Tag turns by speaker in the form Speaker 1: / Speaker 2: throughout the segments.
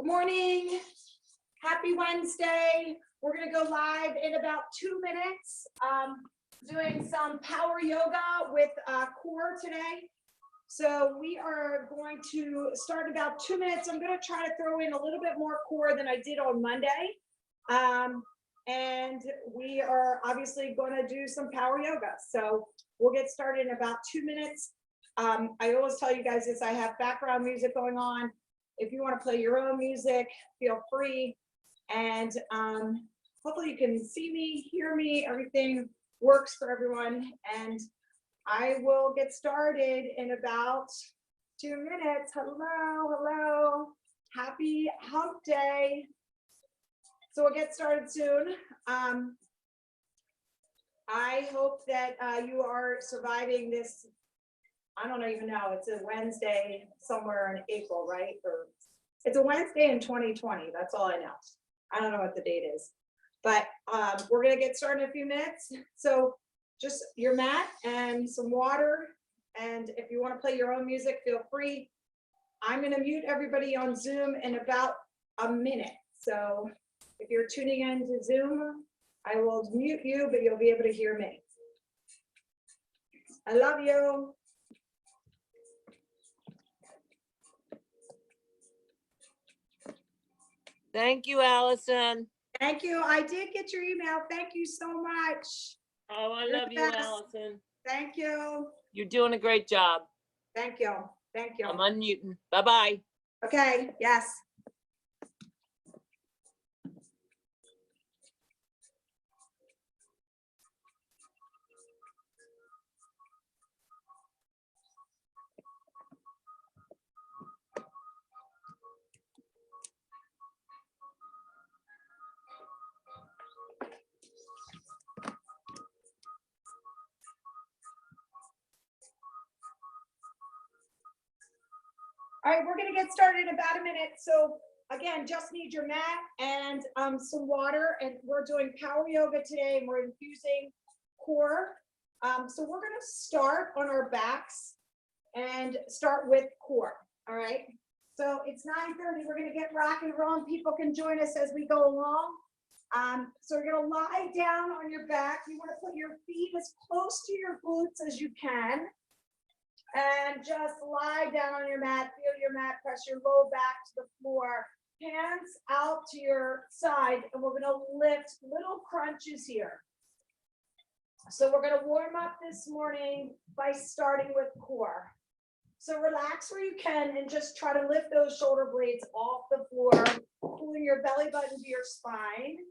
Speaker 1: Good morning. Happy Wednesday. We're going to go live in about 2 minutes. Doing some power yoga with core today. So we are going to start in about 2 minutes. I'm going to try to throw in a little bit more core than I did on Monday. And we are obviously going to do some power yoga. So we'll get started in about 2 minutes. I always tell you guys this, I have background music going on. If you want to play your own music, feel free. And hopefully you can see me, hear me, everything works for everyone. And I will get started in about 2 minutes. Hello. Happy hump day. So we'll get started soon. I hope that you are surviving this. I don't even know. It's a Wednesday somewhere in April, right? Or it's a Wednesday in 2020. That's all I know. I don't know what the date is, but we're going to get started in a few minutes. So just your mat and some water. And if you want to play your own music, feel free. I'm going to mute everybody on Zoom in about a minute. So if you're tuning in to Zoom, I will mute you, but you'll be able to hear me. I love you.
Speaker 2: Thank you, Allison.
Speaker 1: Thank you. I did get your email. Thank you so much.
Speaker 2: Oh, I love you, Allison.
Speaker 1: Thank you.
Speaker 2: You're doing a great job.
Speaker 1: Thank you. Thank you.
Speaker 2: I'm unmuting. Bye-bye.
Speaker 1: Okay. Yes. All right, we're going to get started in about a minute. So again, just need your mat and some water, and we're doing power yoga today, and we're infusing core. So we're going to start on our backs and start with core. All right. So it's 9:30. We're going to get rock and roll. People can join us as we go along. So we're going to lie down on your back. You want to put your feet as close to your glutes as you can. And just lie down on your mat, feel your mat, press your low back to the floor, hands out to your side, and we're gonna lift little crunches here. So we're gonna warm up this morning by starting with core. So relax where you can and just try to lift those shoulder blades off the floor, pulling your belly button to your spine,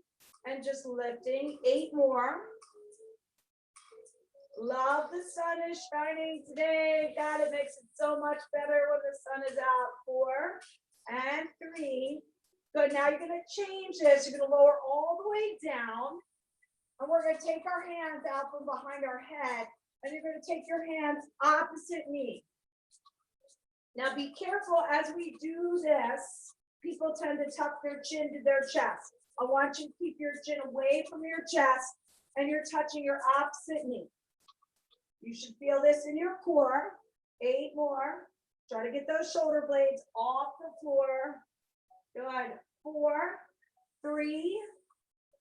Speaker 1: and just lifting. 8 more. Love the sun is shining today. God, it makes it so much better when the sun is out. 4 and 3. Good. Now you're going to change this. You're going to lower all the way down. And we're going to take our hands out from behind our head. And you're going to take your hands opposite knee. Now be careful as we do this. People tend to tuck their chin to their chest. I want you to keep your chin away from your chest. And you're touching your opposite knee. You should feel this in your core. 8 more. Try to get those shoulder blades off the floor. Good. 4, 3,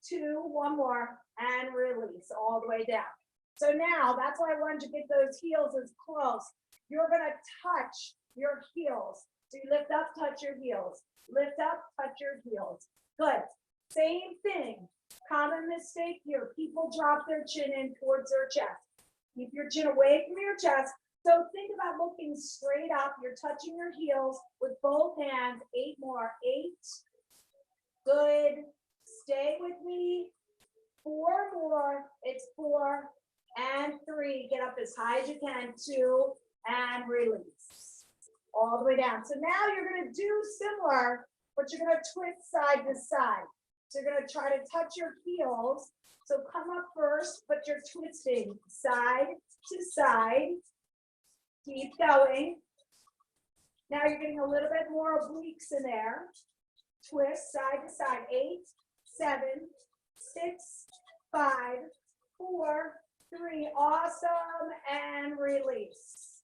Speaker 1: 2, 1 more, and release all the way down. So now that's why I wanted to get those heels as close. You're going to touch your heels. So you lift up, touch your heels. Lift up, touch your heels. Good. Same thing. Common mistake here. People drop their chin in towards their chest. Keep your chin away from your chest. So think about looking straight up. You're touching your heels with both hands. 8 more. 8. Good. Stay with me. 4 more. It's 4 and 3. Get up as high as you can. 2 and release. All the way down. So now you're going to do similar, but you're going to twist side to side. So you're going to try to touch your heels. So come up first, but you're twisting side to side. Keep going. Now you're getting a little bit more obliques in there. Twist side to side. 8, 7, 6, 5, 4, 3. Awesome. And release.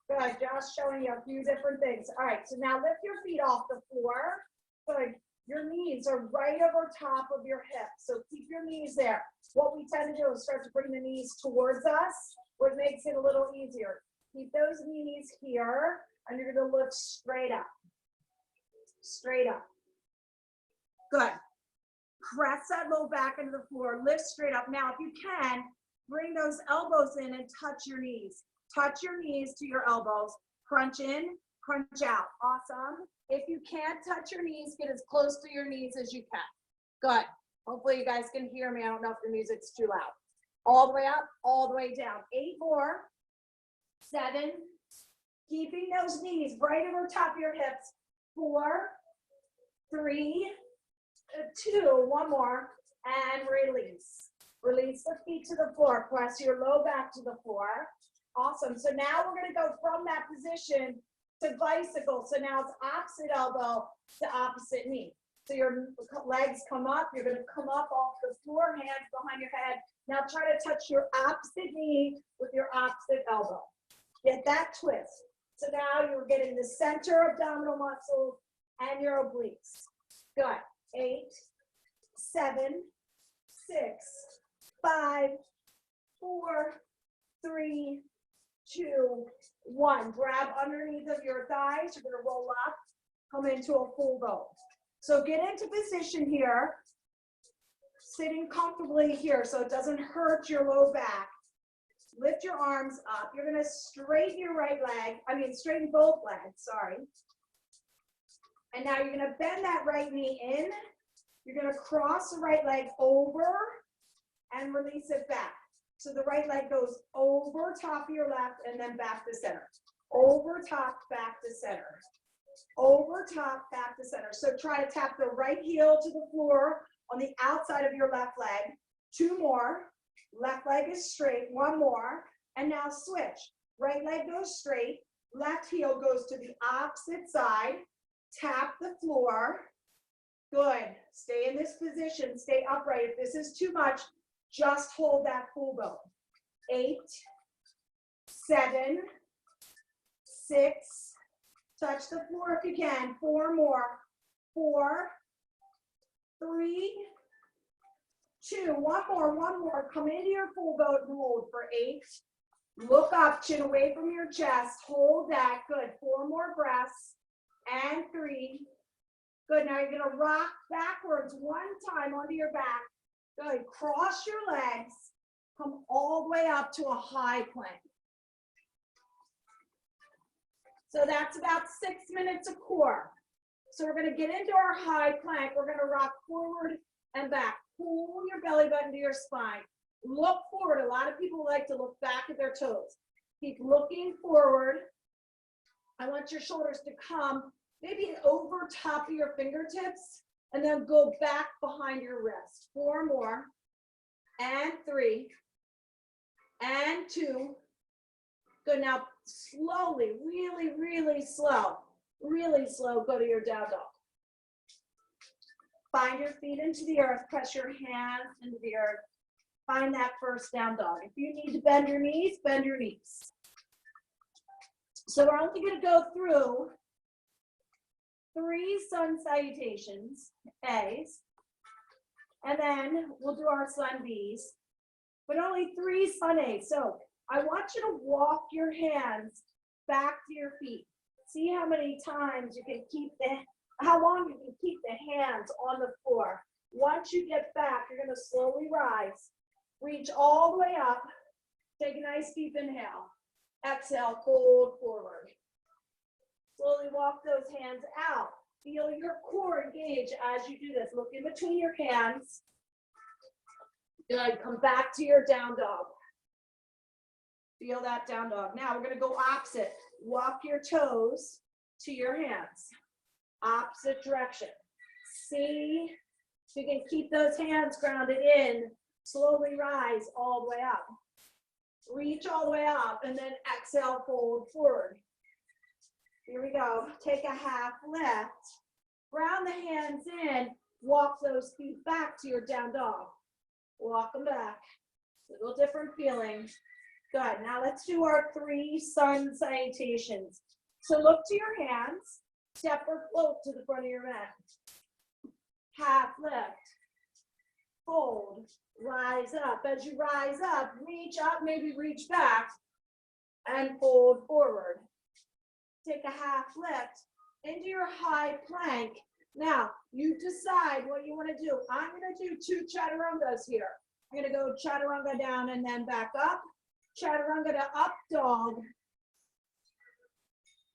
Speaker 1: Good. Just showing you a few different things. All right. So now lift your feet off the floor. Good. Your knees are right over top of your hips. So keep your knees there. What we tend to do is start to bring the knees towards us, which makes it a little easier. Keep those knees here, and you're going to lift straight up. Straight up. Good. Press that low back into the floor. Lift straight up. Now, if you can, bring those elbows in and touch your knees. Touch your knees to your elbows. Crunch in, crunch out. Awesome. If you can't touch your knees, get as close to your knees as you can. Good. Hopefully you guys can hear me. I don't know if the music's too loud. All the way up, all the way down. 8 more. 7. Keeping those knees right over top of your hips. 4, 3, 2, 1 more, and release. Release the feet to the floor. Press your low back to the floor. Awesome. So now we're going to go from that position to bicycle. So now it's opposite elbow to opposite knee. So your legs come up. You're going to come up off the floor, hands behind your head. Now try to touch your opposite knee with your opposite elbow. Get that twist. So now you're getting the center abdominal muscles and your obliques. Good. 8, 7, 6, 5, 4, 3, 2, 1. Grab underneath of your thighs. You're going to roll up, come into a full boat. So get into position here, sitting comfortably here so it doesn't hurt your low back. Lift your arms up. You're going to straighten your straighten both legs, sorry. And now you're going to bend that right knee in. You're going to cross the right leg over and release it back. So the right leg goes over top of your left and then back to center. Over top, back to center. Over top, back to center. So try to tap the right heel to the floor on the outside of your left leg. 2 more. Left leg is straight. 1 more. And now switch. Right leg goes straight. Left heel goes to the opposite side. Tap the floor. Good. Stay in this position. Stay upright. If this is too much, just hold that full boat. 8, 7, 6. Touch the floor if you can. 4 more. 4, 3, 2. 1 more. 1 more. Come into your full boat and hold for 8. Look up, chin away from your chest. Hold that. Good. 4 more breaths. And 3. Good. Now you're going to rock backwards 1 time onto your back. Good. Cross your legs. Come all the way up to a high plank. So that's about 6 minutes a core. So we're going to get into our high plank. We're going to rock forward and back. Pull your belly button to your spine. Look forward. A lot of people like to look back at their toes. Keep looking forward. I want your shoulders to come maybe over top of your fingertips and then go back behind your wrist. 4 more. And 3. And 2. Good. Now slowly, really, really slow, go to your down dog. Find your feet into the earth. Press your hands into the earth. Find that first down dog. If you need to bend your knees, bend your knees. So we're only going to go through 3 sun salutations, A's, and then we'll do our sun B's, but only 3 sun A's. So I want you to walk your hands back to your feet. See how many times you can keep how long you can keep the hands on the floor. Once you get back, you're going to slowly rise. Reach all the way up. Take a nice deep inhale. Exhale, fold forward. Slowly walk those hands out. Feel your core engage as you do this. Look in between your hands. Good. Come back to your down dog. Feel that down dog. Now we're going to go opposite. Walk your toes to your hands. Opposite direction. See if you can keep those hands grounded in. Slowly rise all the way up. Reach all the way up and then exhale, fold forward. Here we go. Take a half lift. Ground the hands in. Walk those feet back to your down dog. Walk them back. A little different feeling. Good. Now let's do our 3 sun salutations. So look to your hands. Step or float to the front of your mat. half lift, fold, rise up. As you rise up, reach up, maybe reach back, and fold forward. Take a half lift into your high plank. Now, you decide what you want to do. I'm going to do 2 chaturangas here. I'm going to go chaturanga down and then back up. Chaturanga to up dog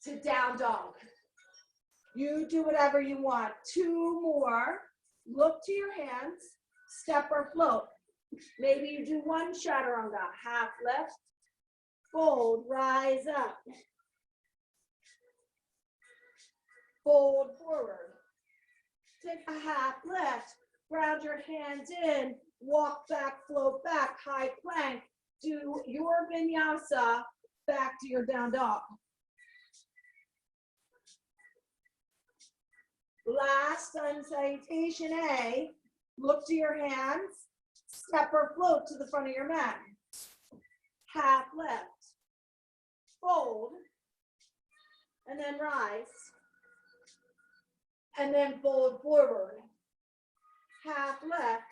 Speaker 1: to down dog. You do whatever you want. 2 more. Look to your hands. Step or float. Maybe you do 1 chaturanga. Half lift. Fold. Rise up. Fold forward. Take a half lift. Ground your hands in. Walk back, float back. High plank. Do your vinyasa back to your down dog. Last sun salutation A. Look to your hands. Step or float to the front of your mat. Half lift. Fold. And then rise. And then fold forward. Half lift.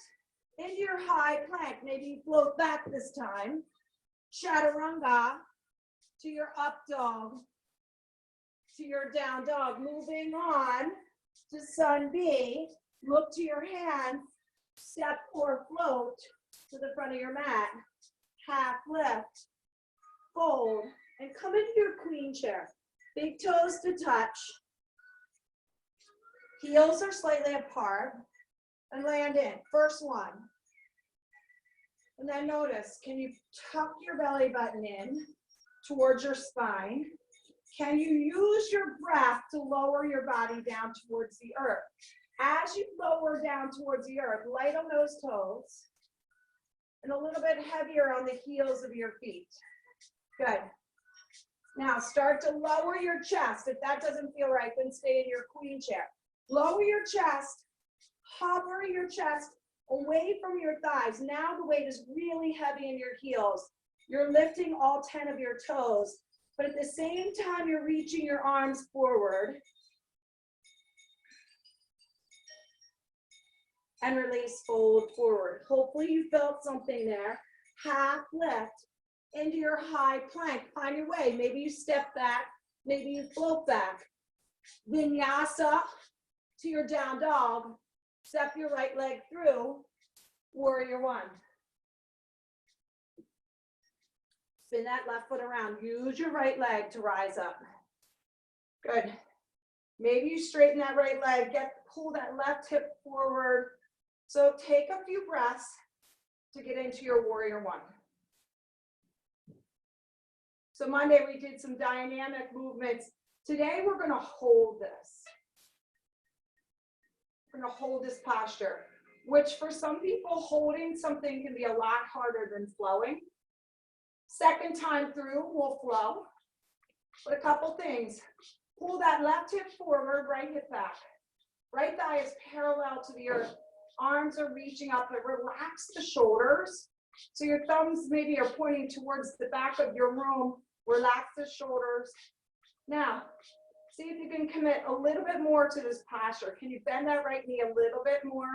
Speaker 1: Into your high plank. Maybe you float back this time. Chaturanga to your up dog. To your down dog. Moving on to sun B. Look to your hands. Step or float to the front of your mat. Half lift. Fold. And come into your queen chair. Big toes to touch. Heels are slightly apart. And land in. First one. And then notice, can you tuck your belly button in towards your spine? Can you use your breath to lower your body down towards the earth? As you lower down towards the earth, light on those toes and a little bit heavier on the heels of your feet. Good. Now start to lower your chest. If that doesn't feel right, then stay in your queen chair. Lower your chest, hover your chest away from your thighs. Now the weight is really heavy in your heels. You're lifting all 10 of your toes, but at the same time, you're reaching your arms forward. And release, fold forward. Hopefully you felt something there. Half lift into your high plank. Find your way. Maybe you step back, maybe you float back. Vinyasa to your down dog. Step your right leg through, warrior 1. Spin that left foot around. Use your right leg to rise up. Good. Maybe you straighten that right leg, pull that left hip forward. So take a few breaths to get into your warrior 1. So Monday we did some dynamic movements. Today we're going to hold this. We're going to hold this posture, which for some people, holding something can be a lot harder than flowing. Second time through, we'll flow. But a couple things. Pull that left hip forward, right hip back. Right thigh is parallel to the earth. Arms are reaching up, but relax the shoulders. So your thumbs maybe are pointing towards the back of your room. Relax the shoulders. Now, see if you can commit a little bit more to this posture. Can you bend that right knee a little bit more?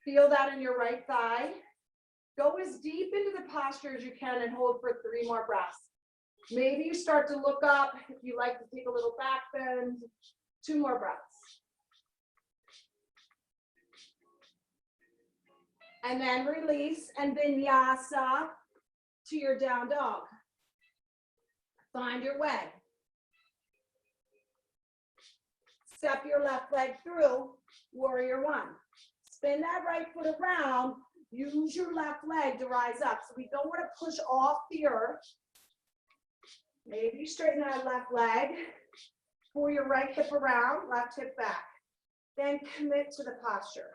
Speaker 1: Feel that in your right thigh. Go as deep into the posture as you can and hold for 3 more breaths. Maybe you start to look up if you like to take a little back bend. 2 more breaths. And then release and vinyasa to your down dog. Find your way. Step your left leg through, warrior 1. Spin that right foot around. Use your left leg to rise up. So we don't want to push off the earth. Maybe you straighten that left leg. Pull your right hip around, left hip back. Then commit to the posture.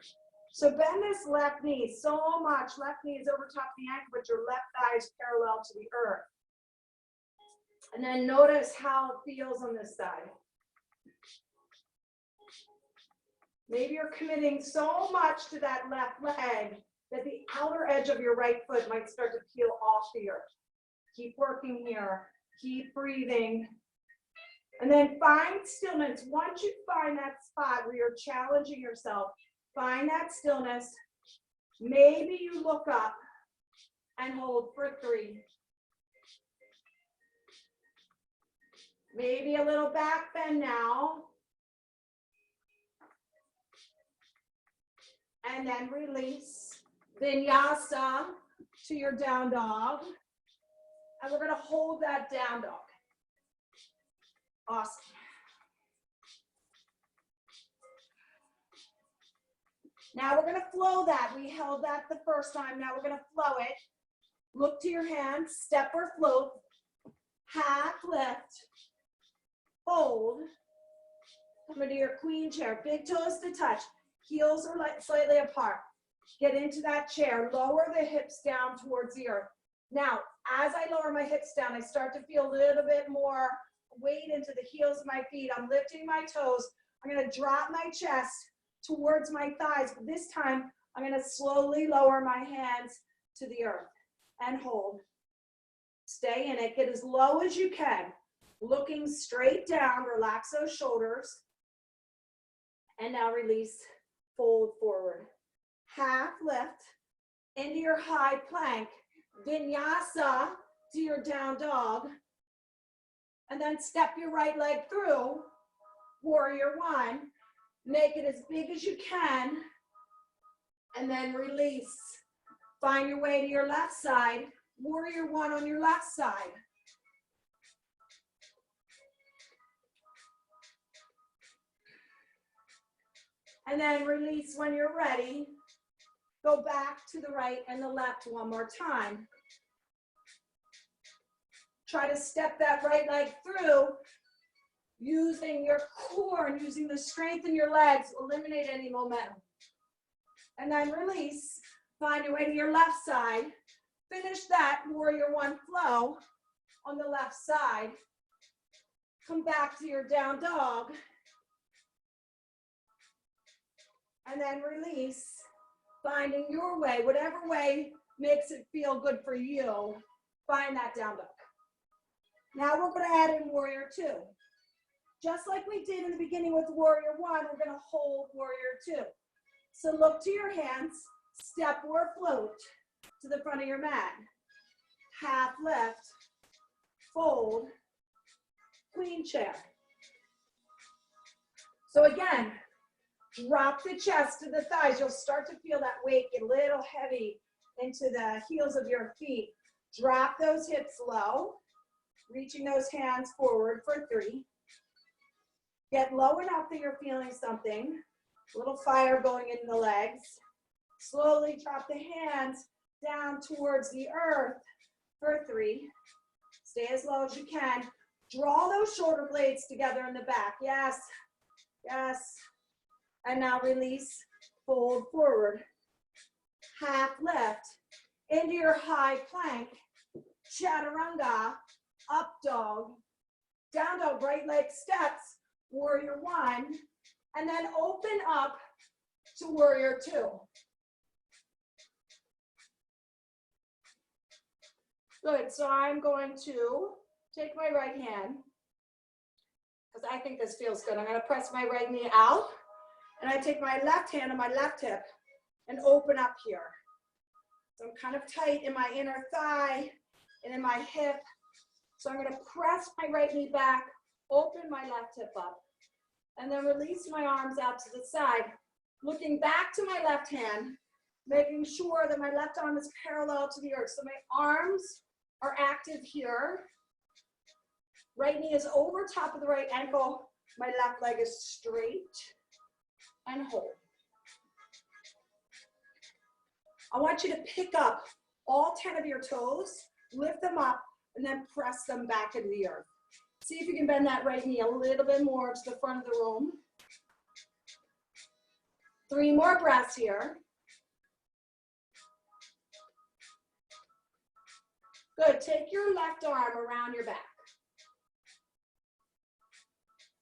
Speaker 1: So bend this left knee so much. Left knee is over top of the ankle, but your left thigh is parallel to the earth. And then notice how it feels on this side. Maybe you're committing so much to that left leg that the outer edge of your right foot might start to peel off the earth. Keep working here. Keep breathing. And then find stillness. Once you find that spot where you're challenging yourself, Find that stillness. Maybe you look up and hold for 3. Maybe a little back bend now. And then release. Vinyasa to your down dog. And we're going to hold that down dog. Awesome. Now we're going to flow that. We held that the first time. Now we're going to flow it. Look to your hands, step or float, half lift, hold, come into your queen chair, big toes to touch, heels are like slightly apart. Get into that chair, lower the hips down towards the earth. Now, as I lower my hips down, I start to feel a little bit more weight into the heels of my feet. I'm lifting my toes. I'm going to drop my chest towards my thighs, but this time I'm going to slowly lower my hands to the earth and hold. Stay in it. Get as low as you can. Looking straight down. Relax those shoulders. And now release. Fold forward. Half lift into your high plank. Vinyasa to your down dog. And then step your right leg through. Warrior 1. Make it as big as you can. And then release. Find your way to your left side. Warrior 1 on your left side. And then release when you're ready. Go back to the right and the left one more time. Try to step that right leg through using your core and using the strength in your legs. Eliminate any momentum. And then release. Find your way to your left side. Finish that Warrior 1 flow on the left side. Come back to your down dog. And then release. Finding your way, whatever way makes it feel good for you. Find that down dog. Now we're going to add in Warrior 2. Just like we did in the beginning with Warrior 1, we're going to hold Warrior 2. So look to your hands. Step or float to the front of your mat. Half lift, fold, queen chair. So again, drop the chest to the thighs. You'll start to feel that weight get a little heavy into the heels of your feet. Drop those hips low, reaching those hands forward for 3. Get low enough that you're feeling something. A little fire going in the legs. Slowly drop the hands down towards the earth for 3. Stay as low as you can. Draw those shoulder blades together in the back. Yes, yes. And now release, fold forward. Half lift into your high plank. Chaturanga, up dog. Down dog, right leg steps. Warrior 1. And then open up to Warrior 2. Good, so I'm going to take my right hand, because I think this feels good. I'm going to press my right knee out, and I take my left hand on my left hip and open up here. So I'm kind of tight in my inner thigh and in my hip. So I'm going to press my right knee back, open my left hip up, and then release my arms out to the side, looking back to my left hand, making sure that my left arm is parallel to the earth. So my arms are active here. Right knee is over top of the right ankle. My left leg is straight and hold. I want you to pick up all 10 of your toes, lift them up, and then press them back into the earth. See if you can bend that right knee a little bit more to the front of the room. 3 more breaths here. Good, take your left arm around your back.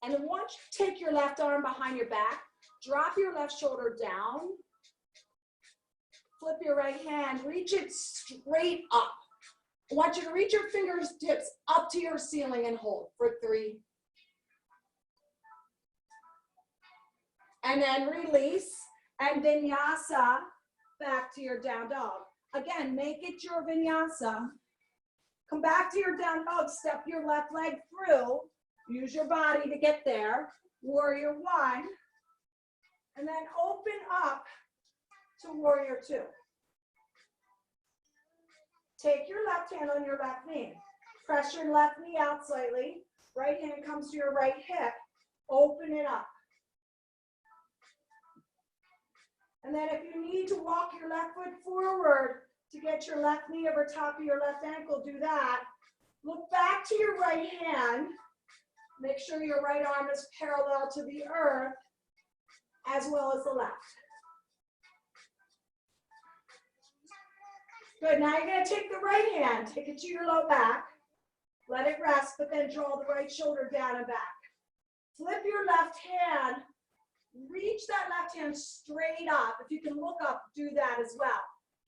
Speaker 1: And then once you take your left arm behind your back, drop your left shoulder down. Flip your right hand, reach it straight up. I want you to reach your fingertips up to your ceiling and hold for 3. And then release And vinyasa, back to your down dog. Again, make it your vinyasa. Come back to your down dog, step your left leg through. Use your body to get there. Warrior one. And then open up to warrior two. Take your left hand on your left knee. Press your left knee out slightly. Right hand comes to your right hip. Open it up. And then if you need to walk your left foot forward to get your left knee over top of your left ankle, do that. Look back to your right hand. Make sure your right arm is parallel to the earth as well as the left. Good, now you're gonna take the right hand, take it to your low back, let it rest, but then draw the right shoulder down and back. Flip your left hand, reach that left hand straight up. If you can look up, do that as well.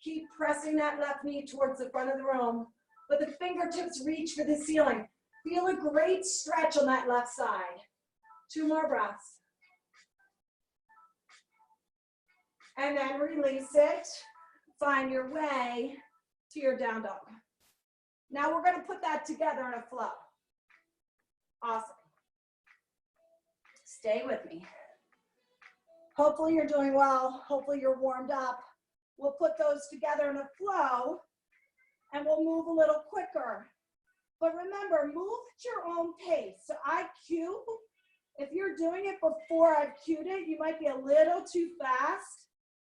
Speaker 1: Keep pressing that left knee towards the front of the room, but the fingertips reach for the ceiling. Feel a great stretch on that left side. 2 more breaths. And then release it. Find your way to your down dog. Now we're going to put that together in a flow. Awesome. Stay with me. Hopefully you're doing well. Hopefully you're warmed up. We'll put those together in a flow and we'll move a little quicker. But remember, move at your own pace. So I cue. If you're doing it before I've cued it, you might be a little too fast.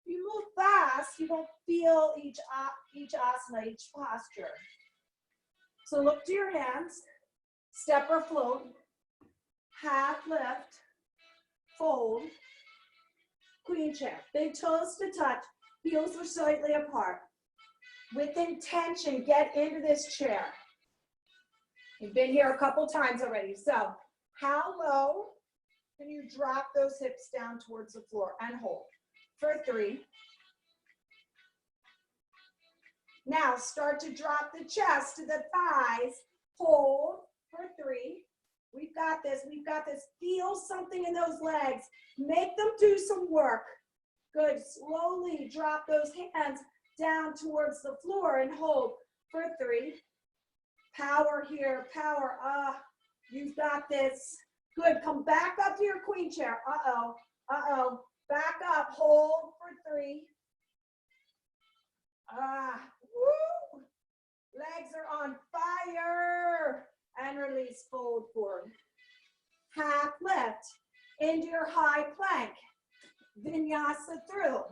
Speaker 1: You move fast, you don't feel each asana, each posture. So look to your hands, step or float, half lift, fold, queen chair. Big toes to touch, heels are slightly apart. With intention, get into this chair. You've been here a couple times already. So how low can you drop those hips down towards the floor and hold? For 3. Now start to drop the chest to the thighs. Hold for 3. We've got this, we've got this. Feel something in those legs. Make them do some work. Good, slowly drop those hands down towards the floor and hold for 3. Power here, power, you've got this. Good, come back up to your queen chair. Uh-oh. Back up, hold for 3. Woo! Legs are on fire. And release, fold forward. Half lift into your high plank. Vinyasa through.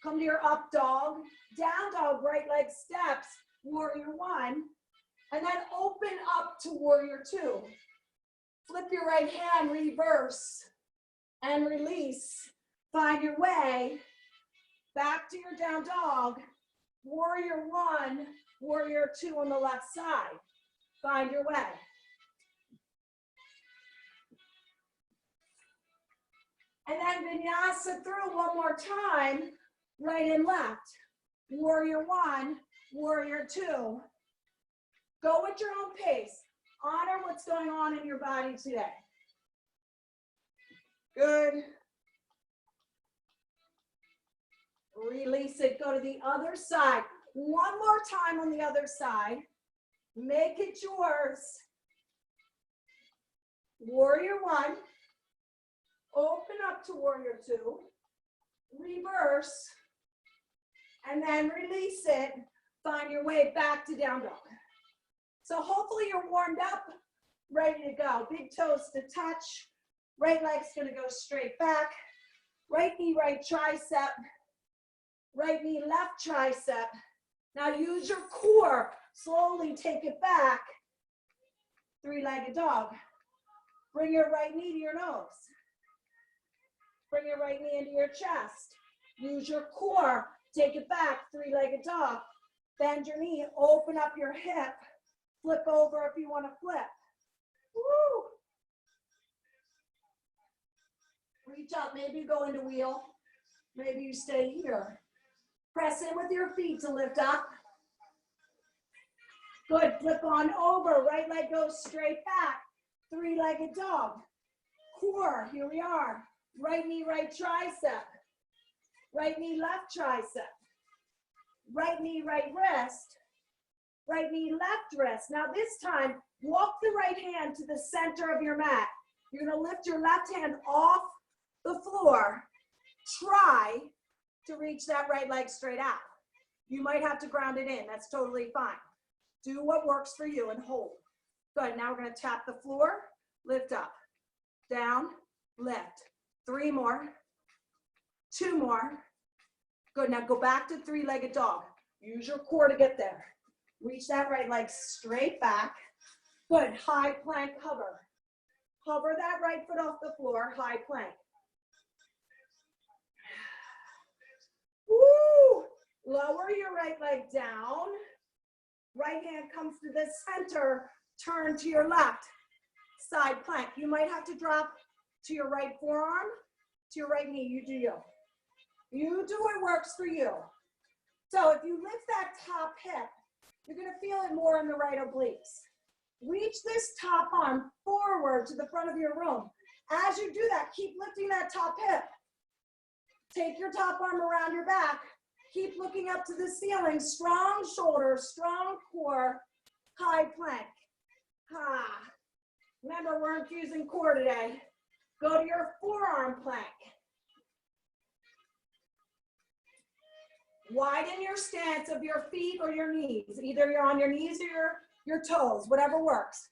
Speaker 1: Come to your up dog, down dog, right leg steps, warrior one. And then open up to warrior two. Flip your right hand, reverse, and release. Find your way back to your down dog, warrior one, warrior two on the left side. Find your way. And then vinyasa through one more time, right and left. Warrior one, warrior two. Go at your own pace. Honor what's going on in your body today. Good. Release it, go to the other side. One more time on the other side. Make it yours. Warrior one. Open up to warrior two. Reverse. And then release it. Find your way back to down dog. So hopefully you're warmed up, ready to go. Big toes to touch. Right leg's gonna go straight back. Right knee, right tricep. Right knee, left tricep. Now use your core. Slowly take it back. 3-legged dog. Bring your right knee to your nose. Bring your right knee into your chest. Use your core. Take it back. 3-legged dog. Bend your knee. Open up your hip. Flip over if you want to flip. Woo! Reach up. Maybe you go into wheel. Maybe you stay here. Press in with your feet to lift up. Good. Flip on over. Right leg goes straight back. 3-legged dog. Core. Here we are. Right knee, right tricep. Right knee, left tricep. Right knee, right wrist. Right knee, left wrist. Now this time, walk the right hand to the center of your mat. You're gonna lift your left hand off the floor. Try to reach that right leg straight out. You might have to ground it in. That's totally fine. Do what works for you and hold. Good. Now we're going to tap the floor, lift up, down, lift. 3 more, 2 more. Good. Now go back to 3-legged dog. Use your core to get there. Reach that right leg straight back. Good. High plank hover. Hover that right foot off the floor, high plank. Woo! Lower your right leg down. Right hand comes to the center. Turn to your left. Side plank. You might have to drop to your right forearm, to your right knee. You do you. You do what works for you. So if you lift that top hip, you're going to feel it more in the right obliques. Reach this top arm forward to the front of your room. As you do that, keep lifting that top hip. Take your top arm around your back. Keep looking up to the ceiling. Strong shoulders, strong core, high plank. Remember, we're infusing core today. Go to your forearm plank. Widen your stance of your feet or your knees. Either you're on your knees or your toes, whatever works.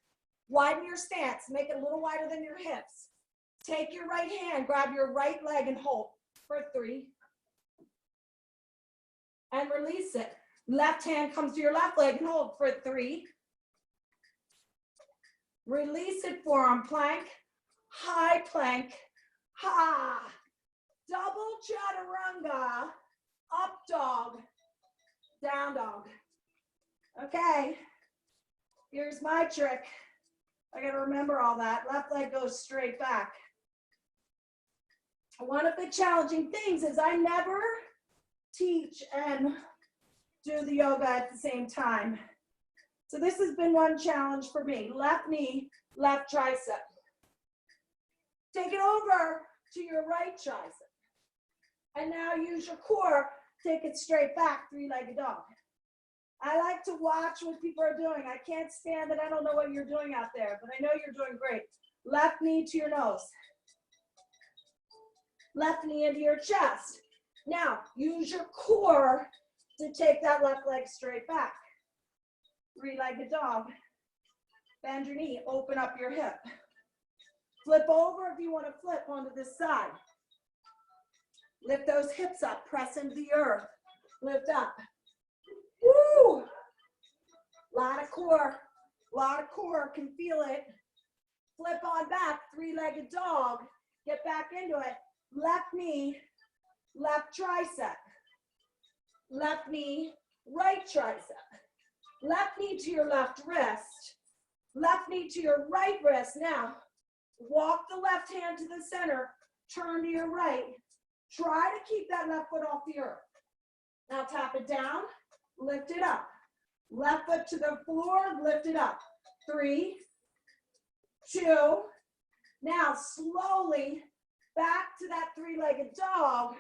Speaker 1: Widen your stance. Make it a little wider than your hips. Take your right hand, grab your right leg and hold for 3. And release it. Left hand comes to your left leg and hold for 3. Release it, forearm plank, high plank, double chaturanga, up dog, down dog. Okay, here's my trick. I gotta remember all that. Left leg goes straight back. One of the challenging things is I never teach and do the yoga at the same time. So this has been one challenge for me. Left knee, left tricep. Take it over to your right tricep. And now use your core, take it straight back, 3-legged dog. I like to watch what people are doing. I can't stand it. I don't know what you're doing out there, but I know you're doing great. Left knee to your nose. Left knee into your chest. Now, use your core to take that left leg straight back. 3-legged dog. Bend your knee, open up your hip. Flip over if you want to flip onto this side. Lift those hips up, press into the earth. Lift up. Woo! Lot of core, can feel it. Flip on back, 3-legged dog. Get back into it. Left knee, left tricep. Left knee, right tricep. Left knee to your left wrist. Left knee to your right wrist. Now, walk the left hand to the center. Turn to your right. Try to keep that left foot off the earth. Now tap it down, lift it up. Left foot to the floor, lift it up. 3, 2. Now slowly back to that 3-legged dog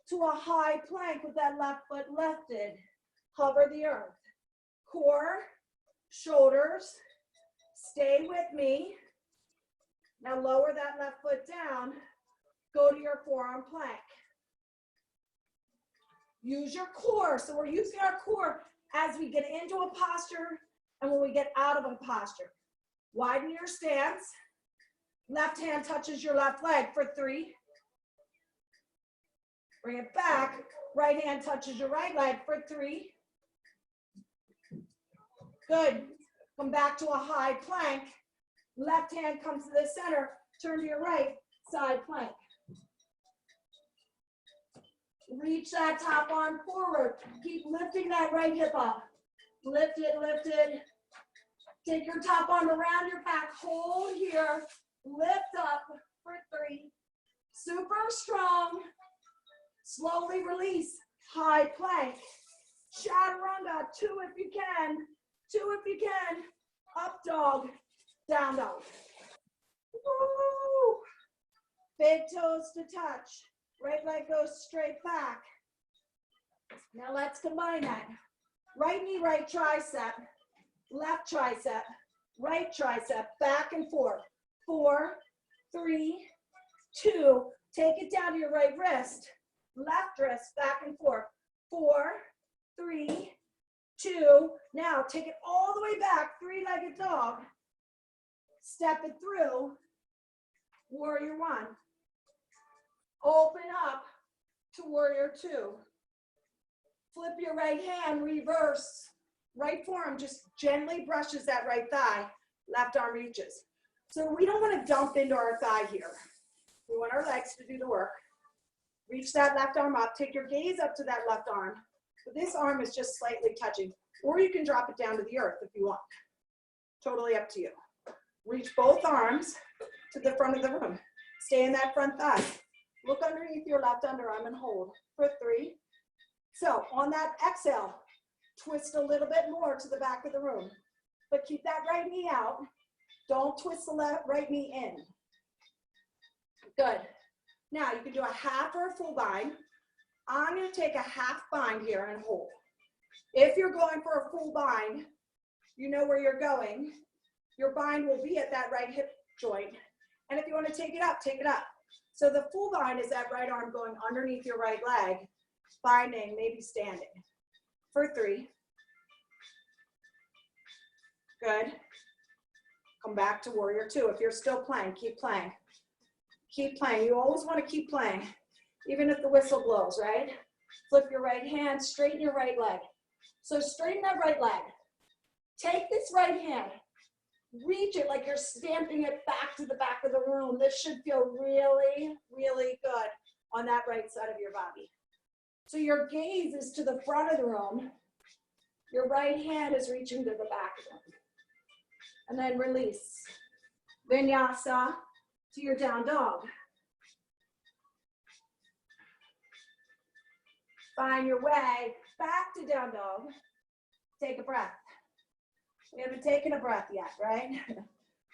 Speaker 1: to a high plank with that left foot lifted. Hover the earth. Core, shoulders, stay with me. Now lower that left foot down. Go to your forearm plank. Use your core. So we're using our core as we get into a posture and when we get out of a posture. Widen your stance. Left hand touches your left leg for 3. Bring it back. Right hand touches your right leg for 3. Good. Come back to a high plank. Left hand comes to the center. Turn to your right. Side plank. Reach that top arm forward. Keep lifting that right hip up. Lift it, lift it. Take your top arm around your back. Hold here. Lift up for 3. Super strong. Slowly release. High plank. Chaturanga. 2 if you can. 2 if you can. Up dog. Down dog. Woo! Big toes to touch. Right leg goes straight back. Now let's combine that. Right knee, right tricep, left tricep, right tricep, back and forth. 4, 3, 2, take it down to your right wrist, left wrist, back and forth. 4, 3, 2, now take it all the way back, three-legged dog. Step it through, warrior 1. Open up to warrior 2. Flip your right hand, reverse. Right forearm just gently brushes that right thigh. Left arm reaches. So we don't want to dump into our thigh here. We want our legs to do the work. Reach that left arm up. Take your gaze up to that left arm. So this arm is just slightly touching. Or you can drop it down to the earth if you want. Totally up to you. Reach both arms to the front of the room. Stay in that front thigh. Look underneath your left underarm and hold for 3. So on that exhale, twist a little bit more to the back of the room, but keep that right knee out. Don't twist the right knee in. Good. Now you can do a half or a full bind. I'm going to take a half bind here and hold. If you're going for a full bind, you know where you're going. Your bind will be at that right hip joint. And if you want to take it up, take it up. So the full bind is that right arm going underneath your right leg, binding, maybe standing. For 3. Good. Come back to warrior 2. If you're still playing, keep playing. Keep playing. You always want to keep playing, even if the whistle blows, right? Flip your right hand, straighten your right leg. So straighten that right leg. Take this right hand, reach it like you're stamping it back to the back of the room. This should feel really, really good on that right side of your body. So your gaze is to the front of the room. Your right hand is reaching to the back of the room. And then release. Vinyasa to your down dog. Find your way back to down dog. Take a breath. We haven't taken a breath yet, right?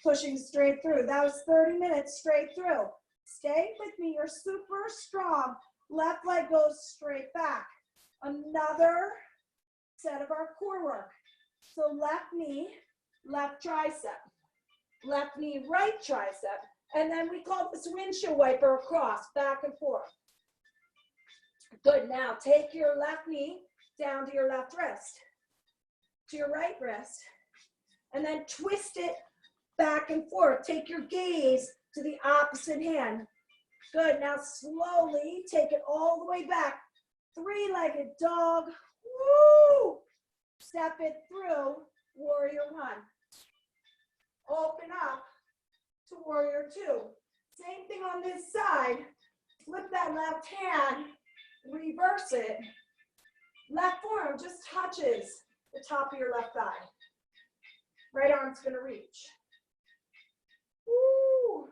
Speaker 1: Pushing straight through. That was 30 minutes straight through. Stay with me. You're super strong. Left leg goes straight back. Another set of our core work. So left knee, left tricep. Left knee, right tricep. And then we call this windshield wiper across, back and forth. Good. Now take your left knee down to your left wrist, to your right wrist, and then twist it back and forth. Take your gaze to the opposite hand. Good. Now slowly take it all the way back. Three-legged dog. Woo! Step it through, warrior 1. Open up to warrior 2. Same thing on this side. Flip that left hand, reverse it. Left forearm just touches the top of your left thigh. Right arm's gonna reach. Woo!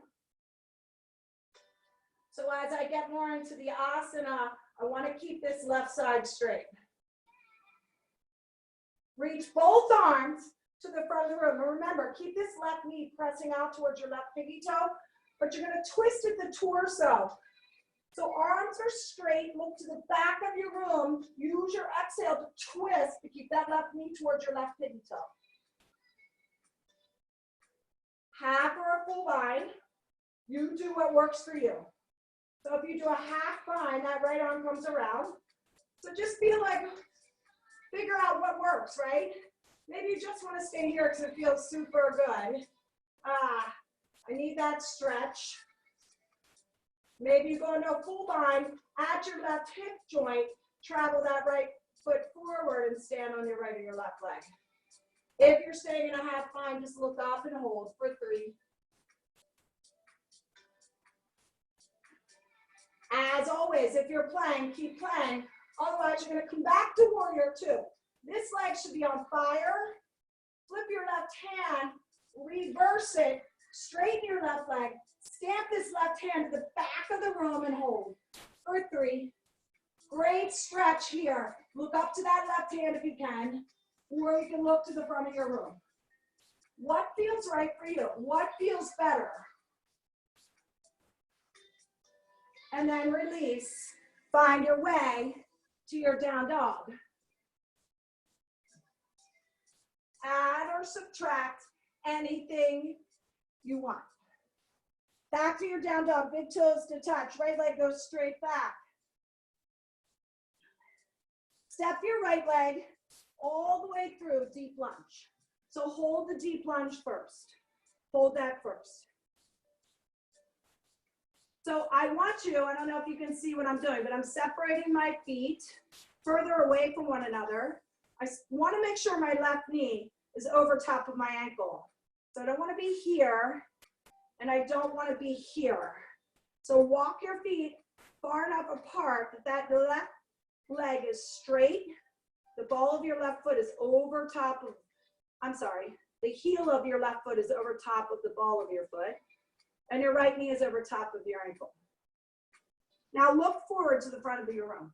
Speaker 1: So as I get more into the asana, I want to keep this left side straight. Reach both arms to the front of the room. And remember, keep this left knee pressing out towards your left pinky toe, but you're going to twist at the torso. So arms are straight, look to the back of your room. Use your exhale to twist to keep that left knee towards your left pinky toe. Half or a full bind, you do what works for you. So if you do a half bind, that right arm comes around. So just feel like, figure out what works, right? Maybe you just want to stay here because it feels super good. I need that stretch. Maybe you go into a full bind, at your left hip joint, travel that right foot forward and stand on your right or your left leg. If you're staying in a half bind, just look up and hold for 3. As always, if you're playing, keep playing. Otherwise, you're going to come back to warrior 2. This leg should be on fire. Flip your left hand, reverse it, straighten your left leg, stamp this left hand to the back of the room and hold for 3. Great stretch here. Look up to that left hand if you can, or you can look to the front of your room. What feels right for you? What feels better? And then release. Find your way to your down dog. Add or subtract anything you want. Back to your down dog, big toes to touch, right leg goes straight back. Step your right leg all the way through, deep lunge. So hold the deep lunge first. Hold that first. So I want you, I don't know if you can see what I'm doing, but I'm separating my feet further away from one another. I want to make sure my left knee is over top of my ankle. So I don't want to be here, and I don't want to be here. So walk your feet far enough apart that that left leg is straight. The ball of your left foot is over top of, the heel of your left foot is over top of the ball of your foot, and your right knee is over top of your ankle. Now look forward to the front of your room.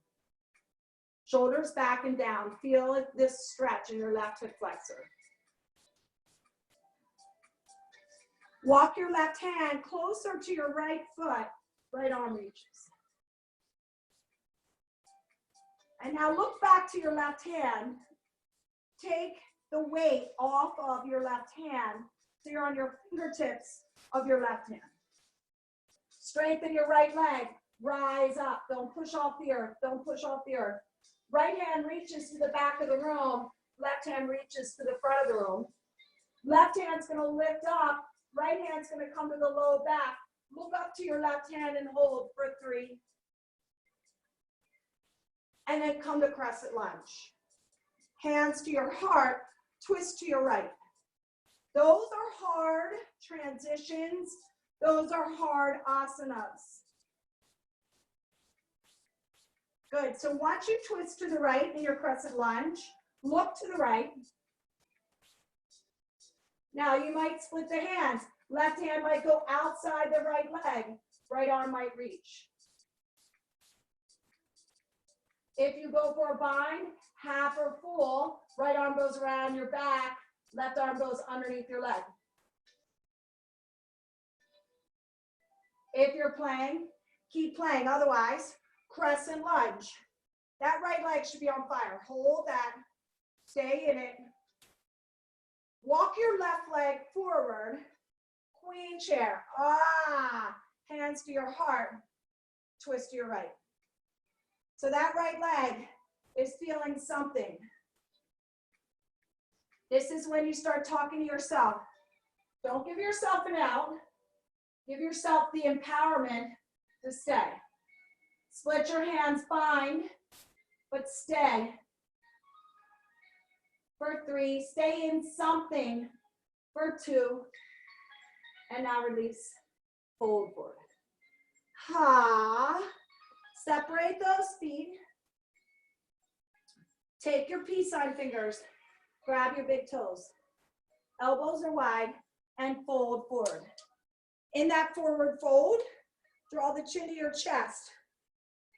Speaker 1: Shoulders back and down. Feel this stretch in your left hip flexor. Walk your left hand closer to your right foot, right arm reaches. And now look back to your left hand. Take the weight off of your left hand so you're on your fingertips of your left hand. Strengthen your right leg. Rise up. Don't push off the earth. Don't push off the earth. Right hand reaches to the back of the room. Left hand reaches to the front of the room. Left hand's going to lift up. Right hand's going to come to the low back. Look up to your left hand and hold for 3. And then come to crescent lunge. Hands to your heart, twist to your right. Those are hard transitions. Those are hard asanas. Good, so once you twist to the right in your crescent lunge, look to the right. Now you might split the hands. Left hand might go outside the right leg. Right arm might reach. If you go for a bind, half or full, right arm goes around your back, left arm goes underneath your leg. If you're playing, keep playing. Otherwise, crescent lunge. That right leg should be on fire. Hold that. Stay in it. Walk your left leg forward. Queen chair. Hands to your heart. Twist to your right. So that right leg is feeling something. This is when you start talking to yourself. Don't give yourself an out. Give yourself the empowerment to stay. Split your hands, bind, but stay. For 3, stay in something. For 2, and now release, fold forward. Separate those feet. Take your peace sign fingers, grab your big toes. Elbows are wide and fold forward. In that forward fold, draw the chin to your chest.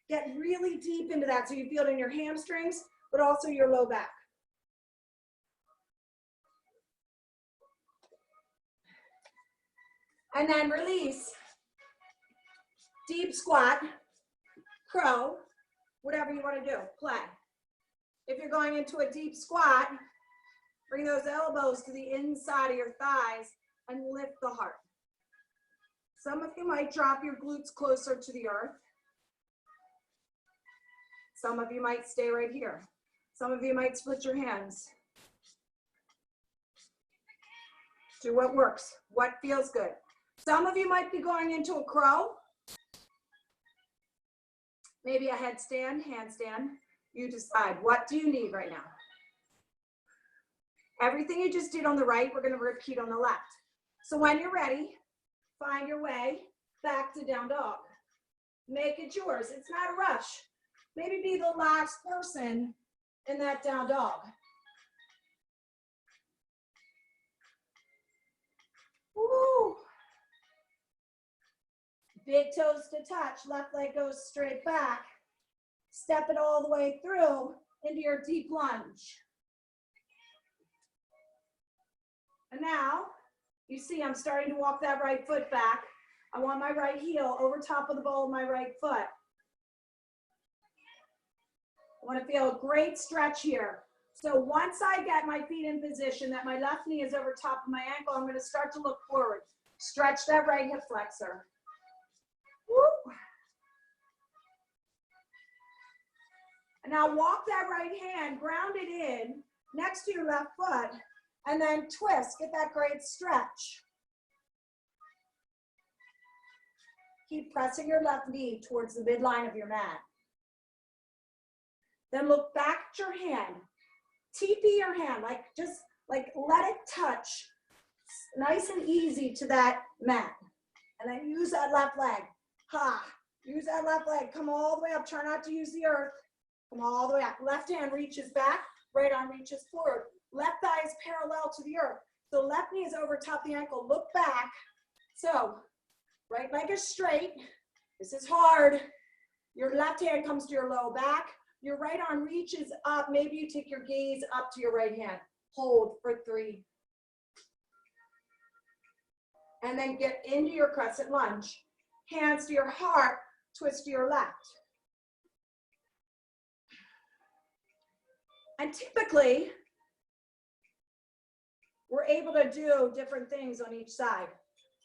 Speaker 1: Get really deep into that so you feel it in your hamstrings, but also your low back. And then release. Deep squat, crow, whatever you want to do, play. If you're going into a deep squat, bring those elbows to the inside of your thighs and lift the heart. Some of you might drop your glutes closer to the earth. Some of you might stay right here. Some of you might split your hands. Do what works, what feels good. Some of you might be going into a crow. Maybe a headstand, handstand. You decide, what do you need right now? Everything you just did on the right, we're going to repeat on the left. So when you're ready, find your way back to down dog. Make it yours. It's not a rush. Maybe be the last person in that down dog. Woo! Big toes to touch, left leg goes straight back. Step it all the way through into your deep lunge. And now, you see I'm starting to walk that right foot back. I want my right heel over top of the ball of my right foot. I want to feel a great stretch here. So once I get my feet in position that my left knee is over top of my ankle, I'm going to start to look forward. Stretch that right hip flexor. Woo. And now walk that right hand, ground it in next to your left foot, and then twist. Get that great stretch. Keep pressing your left knee towards the midline of your mat. Then look back at your hand. TP your hand, just let it touch nice and easy to that mat. And then use that left leg. Ha, use that left leg. Come all the way up. Try not to use the earth. Come all the way up. Left hand reaches back. Right arm reaches forward. Left thigh is parallel to the earth. So left knee is over top the ankle. Look back. So right leg is straight. This is hard. Your left hand comes to your low back. Your right arm reaches up. Maybe you take your gaze up to your right hand. Hold for 3. And then get into your crescent lunge. Hands to your heart, twist to your left. And typically, we're able to do different things on each side.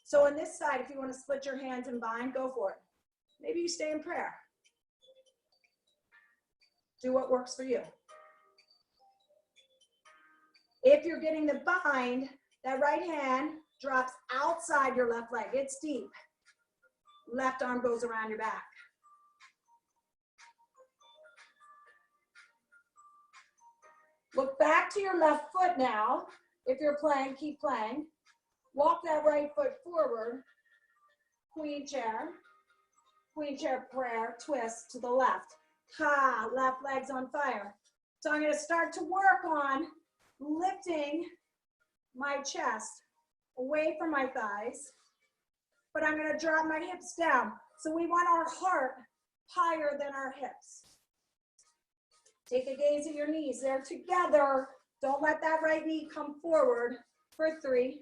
Speaker 1: So on this side, if you want to split your hands and bind, go for it. Maybe you stay in prayer. Do what works for you. If you're getting the bind, that right hand drops outside your left leg. It's deep. Left arm goes around your back. Look back to your left foot now. If you're playing, keep playing. Walk that right foot forward. Queen chair prayer, twist to the left. Ha, left leg's on fire. So I'm going to start to work on lifting my chest away from my thighs, but I'm going to drop my hips down. So we want our heart higher than our hips. Take a gaze at your knees. They're together. Don't let that right knee come forward for 3.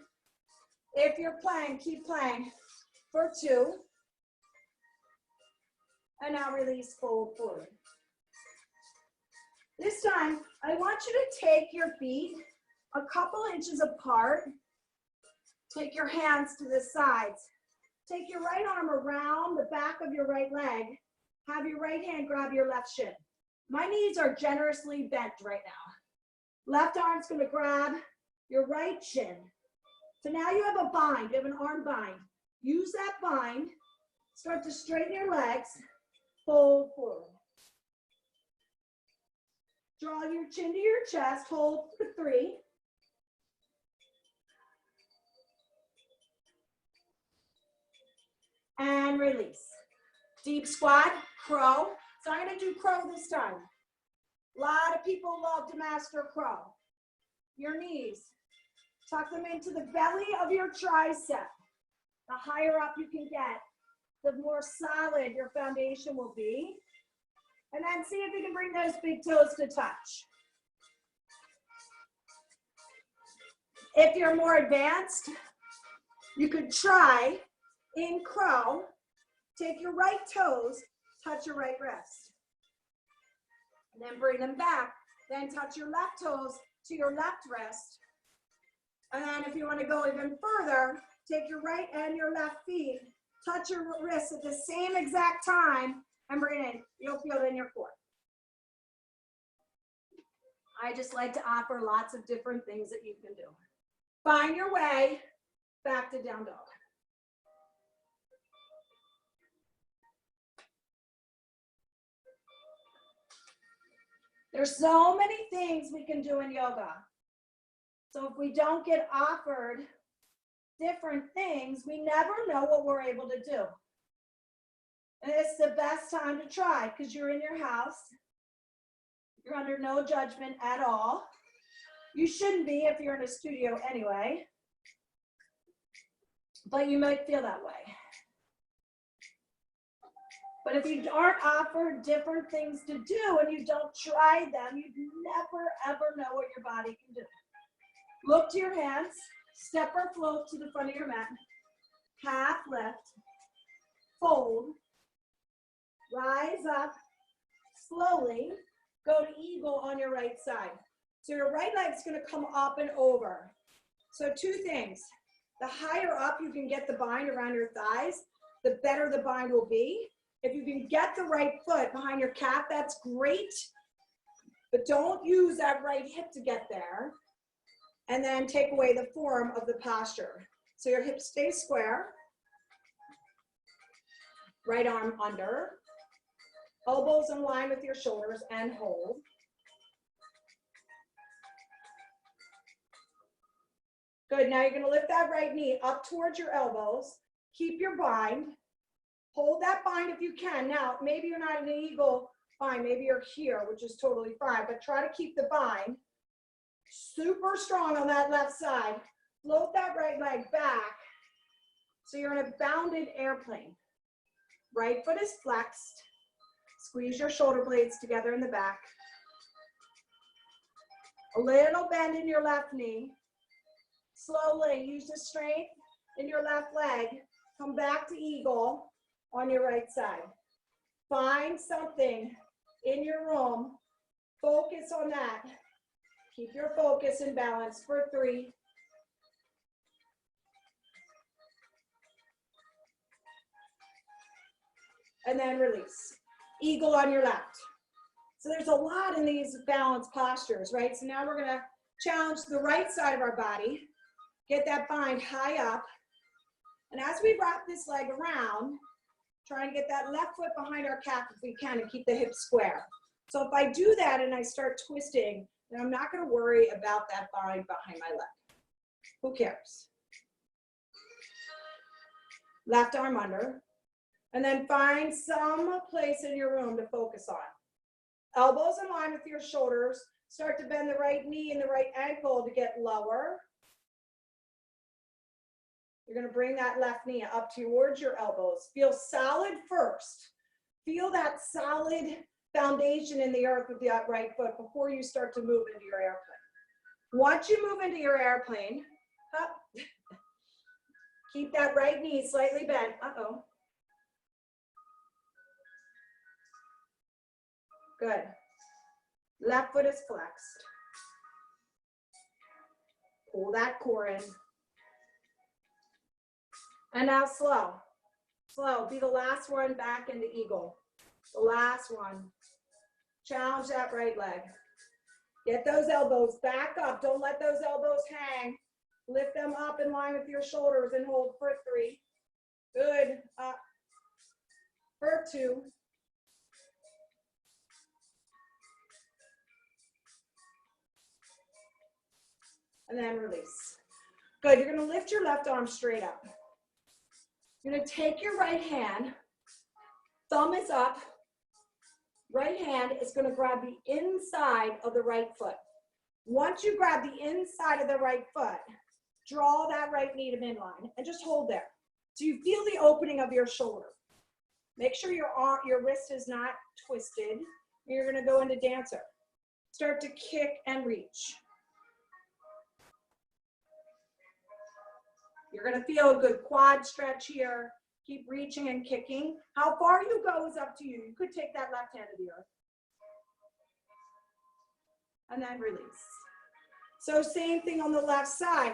Speaker 1: If you're playing, keep playing for 2. And now release, fold forward. This time, I want you to take your feet a couple inches apart. Take your hands to the sides. Take your right arm around the back of your right leg. Have your right hand grab your left shin. My knees are generously bent right now. Left arm's going to grab your right shin. So now you have a bind. You have an arm bind. Use that bind. Start to straighten your legs. Fold forward. Draw your chin to your chest. Hold for 3. And release. Deep squat, crow. So I'm going to do crow this time. A lot of people love to master crow. Your knees. Tuck them into the belly of your tricep. The higher up you can get, the more solid your foundation will be. And then see if you can bring those big toes to touch. If you're more advanced, you could try in crow, take your right toes, touch your right wrist. And then bring them back. Then touch your left toes to your left wrist. And then if you want to go even further, take your right and your left feet, touch your wrists at the same exact time, and bring it in. You'll feel it in your core. I just like to offer lots of different things that you can do. Find your way back to down dog. There's so many things we can do in yoga. So if we don't get offered different things, we never know what we're able to do. And it's the best time to try because you're in your house. You're under no judgment at all. You shouldn't be if you're in a studio anyway. But you might feel that way. But if you aren't offered different things to do and you don't try them, you never, ever know what your body can do. Look to your hands, step or float to the front of your mat, half lift, fold, rise up, slowly, go to eagle on your right side. So your right leg's gonna come up and over. So two things, the higher up you can get the bind around your thighs, the better the bind will be. If you can get the right foot behind your calf, that's great, but don't use that right hip to get there. And then take away the form of the posture. So your hips stay square, right arm under, elbows in line with your shoulders and hold. Good, now you're gonna lift that right knee up towards your elbows, keep your bind, hold that bind if you can. Now, maybe you're not in an eagle bind, maybe you're here, which is totally fine, but try to keep the bind super strong on that left side. Float that right leg back. So you're in a bounded airplane. Right foot is flexed. Squeeze your shoulder blades together in the back. A little bend in your left knee. Slowly use the strength in your left leg. Come back to eagle on your right side. Find something in your room. Focus on that. Keep your focus and balance for 3. And then release. Eagle on your left. So there's a lot in these balance postures, right? So now we're gonna challenge the right side of our body. Get that bind high up. And as we wrap this leg around, try and get that left foot behind our calf if we can and keep the hips square. So if I do that and I start twisting, then I'm not gonna worry about that bind behind my leg. Who cares? Left arm under. And then find some place in your room to focus on. Elbows in line with your shoulders. Start to bend the right knee and the right ankle to get lower. You're gonna bring that left knee up towards your elbows. Feel solid first. Feel that solid foundation in the earth with that right foot before you start to move into your airplane. Once you move into your airplane, up, keep that right knee slightly bent. Uh-oh. Good. Left foot is flexed. Pull that core in. And now slow. Slow. Be the last one back into eagle. The last one. Challenge that right leg. Get those elbows back up. Don't let those elbows hang. Lift them up in line with your shoulders and hold for 3. Good. Up. For 2. And then release. Good. You're going to lift your left arm straight up. You're going to take your right hand. Thumb is up. Right hand is going to grab the inside of the right foot. Once you grab the inside of the right foot, draw that right knee to midline and just hold there. So you feel the opening of your shoulder. Make sure your wrist is not twisted. You're going to go into dancer. Start to kick and reach. You're going to feel a good quad stretch here. Keep reaching and kicking. How far you go is up to you. You could take that left hand to the earth. And then release. So same thing on the left side.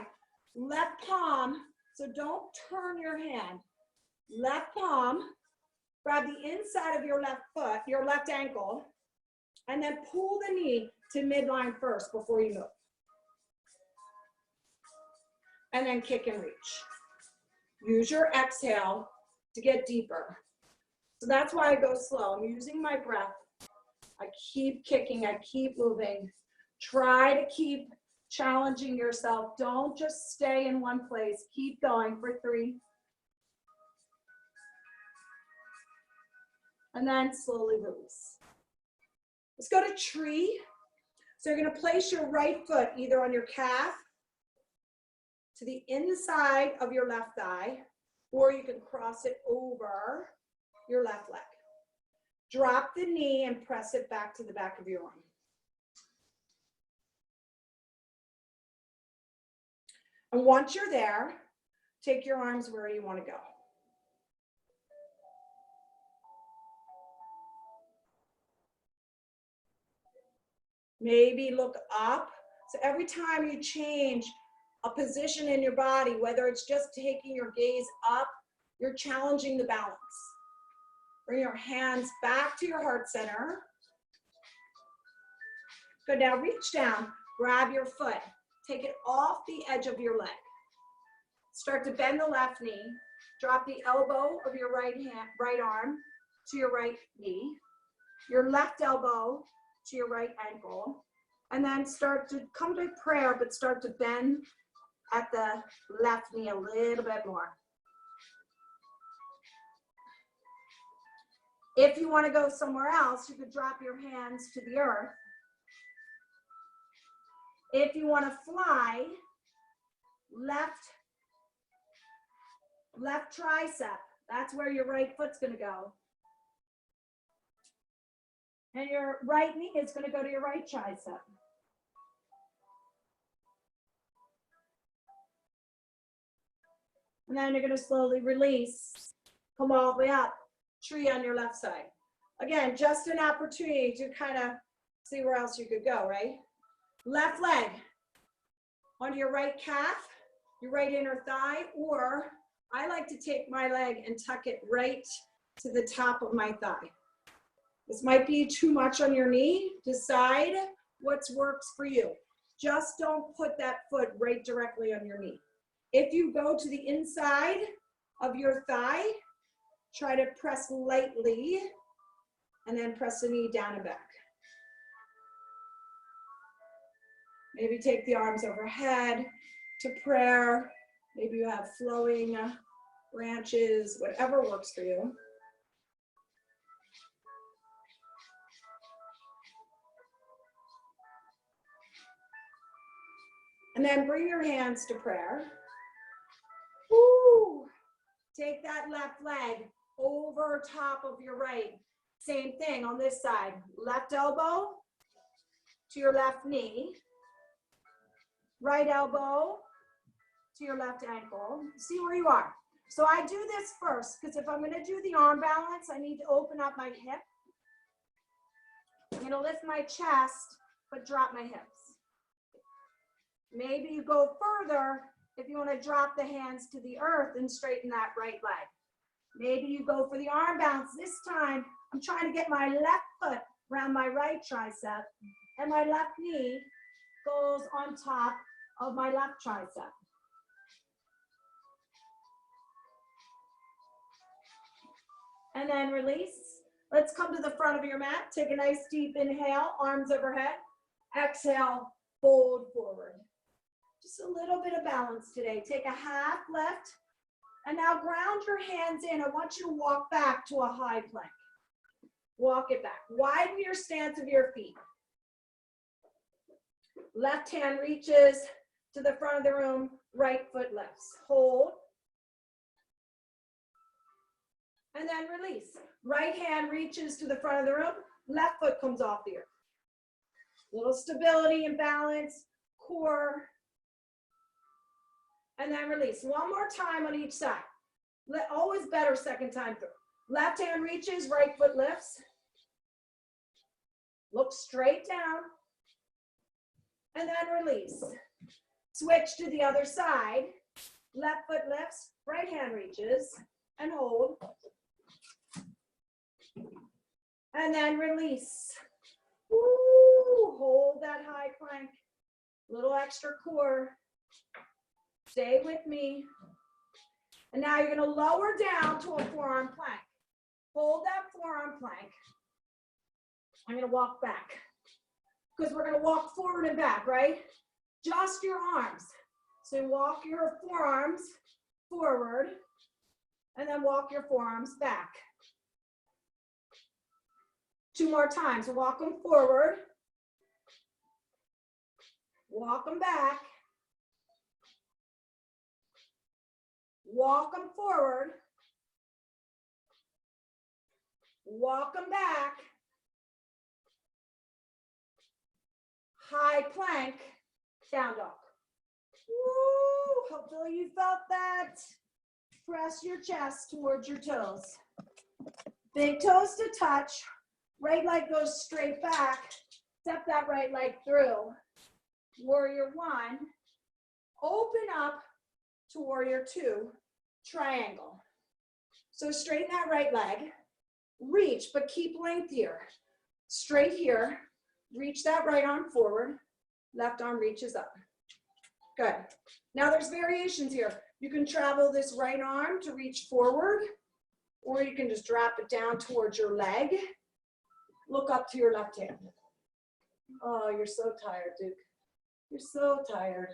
Speaker 1: Left palm, so don't turn your hand. Left palm, grab the inside of your left foot, your left ankle, and then pull the knee to midline first before you move. And then kick and reach. Use your exhale to get deeper. So that's why I go slow. I'm using my breath. I keep kicking, I keep moving. Try to keep challenging yourself. Don't just stay in one place. Keep going for 3. And then slowly release. Let's go to tree. So you're going to place your right foot either on your calf, to the inside of your left thigh, or you can cross it over your left leg. Drop the knee and press it back to the back of your arm. And once you're there, take your arms where you want to go. Maybe look up. So every time you change a position in your body, whether it's just taking your gaze up, you're challenging the balance. Bring your hands back to your heart center. Good, now reach down, grab your foot, take it off the edge of your leg. Start to bend the left knee, drop the elbow of your right arm to your right knee, your left elbow to your right ankle, and then start to come to prayer, but start to bend at the left knee a little bit more. If you want to go somewhere else, you could drop your hands to the earth. If you want to fly, left tricep, that's where your right foot's going to go. And your right knee is going to go to your right tricep. And then you're going to slowly release, come all the way up, tree on your left side. Again, just an opportunity to kind of see where else you could go, right? Left leg onto your right calf, your right inner thigh, or I like to take my leg and tuck it right to the top of my thigh. This might be too much on your knee. Decide what works for you. Just don't put that foot right directly on your knee. If you go to the inside of your thigh, try to press lightly and then press the knee down and back. Maybe take the arms overhead to prayer. Maybe you have flowing branches, whatever works for you. And then bring your hands to prayer. Woo! Take that left leg over top of your right. Same thing on this side. Left elbow to your left knee. Right elbow to your left ankle. See where you are. So I do this first because if I'm going to do the arm balance, I need to open up my hip. I'm going to lift my chest, but drop my hips. Maybe you go further if you want to drop the hands to the earth and straighten that right leg. Maybe you go for the arm balance. This time, I'm trying to get my left foot around my right tricep, and my left knee goes on top of my left tricep. And then release. Let's come to the front of your mat. Take a nice deep inhale, arms overhead. Exhale, fold forward. Just a little bit of balance today. Take a half lift. And now ground your hands in. I want you to walk back to a high plank. Walk it back. Widen your stance of your feet. Left hand reaches to the front of the room. Right foot lifts. Hold. And then release. Right hand reaches to the front of the room. Left foot comes off the earth. Little stability and balance. Core. And then release. One more time on each side. Always better second time through. Left hand reaches, right foot lifts. Look straight down. And then release. Switch to the other side. Left foot lifts, right hand reaches, and hold. And then release. Woo, hold that high plank. Little extra core. Stay with me. And now you're going to lower down to a forearm plank. Hold that forearm plank. I'm going to walk back. Because we're going to walk forward and back, right? Just your arms. So walk your forearms forward. And then walk your forearms back. 2 more times. Walk them forward. Walk them back. Walk them forward. Walk them back. High plank, down dog. Woo, hopefully you felt that. Press your chest towards your toes. Big toes to touch. Right leg goes straight back. Step that right leg through. Warrior one. Open up to warrior two, triangle. So straighten that right leg. Reach, but keep length here. Straight here. Reach that right arm forward. Left arm reaches up. Good. Now there's variations here. You can travel this right arm to reach forward, or you can just drop it down towards your leg. Look up to your left hand. Oh, you're so tired, Duke. You're so tired.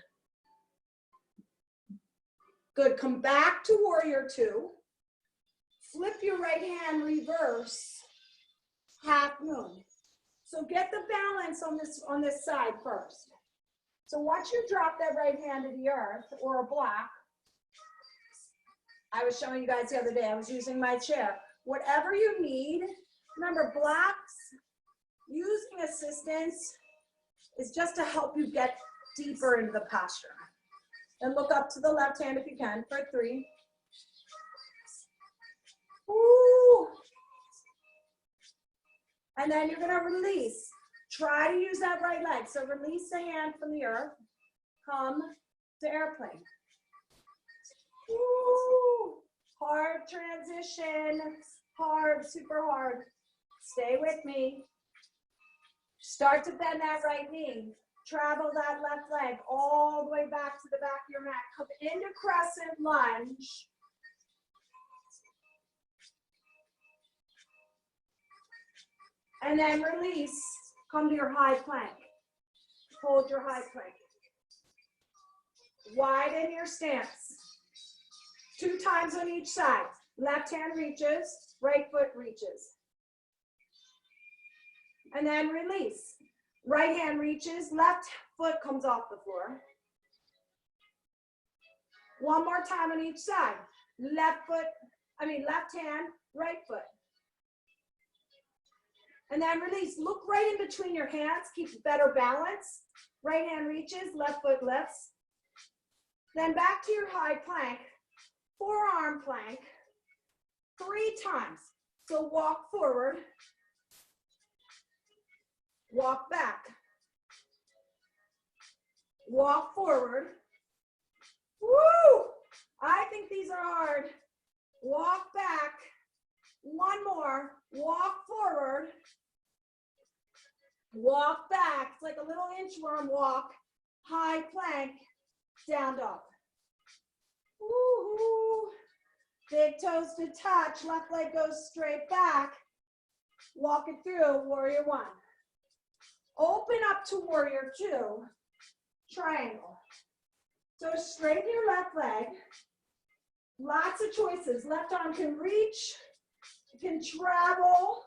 Speaker 1: Good. Come back to warrior two. Flip your right hand, reverse, half moon. So get the balance on this side first. So once you drop that right hand to the earth or a block, I was showing you guys the other day, I was using my chair. Whatever you need, remember blocks, using assistance is just to help you get deeper into the posture. And look up to the left hand if you can for 3. Ooh. And then you're gonna release. Try to use that right leg. So release the hand from the earth. Come to airplane. Ooh. Hard transition. Hard, super hard. Stay with me. Start to bend that right knee. Travel that left leg all the way back to the back of your mat. Come into crescent lunge. And then release. Come to your high plank. Hold your high plank. Widen your stance. 2 times on each side. Left hand reaches, right foot reaches. And then release. Right hand reaches, left foot comes off the floor. One more time on each side. Left hand, right foot. And then release. Look right in between your hands. Keep better balance. Right hand reaches, left foot lifts. Then back to your high plank. Forearm plank. 3 times. So walk forward. Walk back. Walk forward. Woo! I think these are hard. Walk back. One more. Walk forward. Walk back. It's like a little inchworm walk. High plank. Down dog. Woo-hoo. Big toes to touch. Left leg goes straight back. Walk it through. Warrior one. Open up to warrior two. Triangle. So straighten your left leg. Lots of choices. Left arm can reach. It can travel.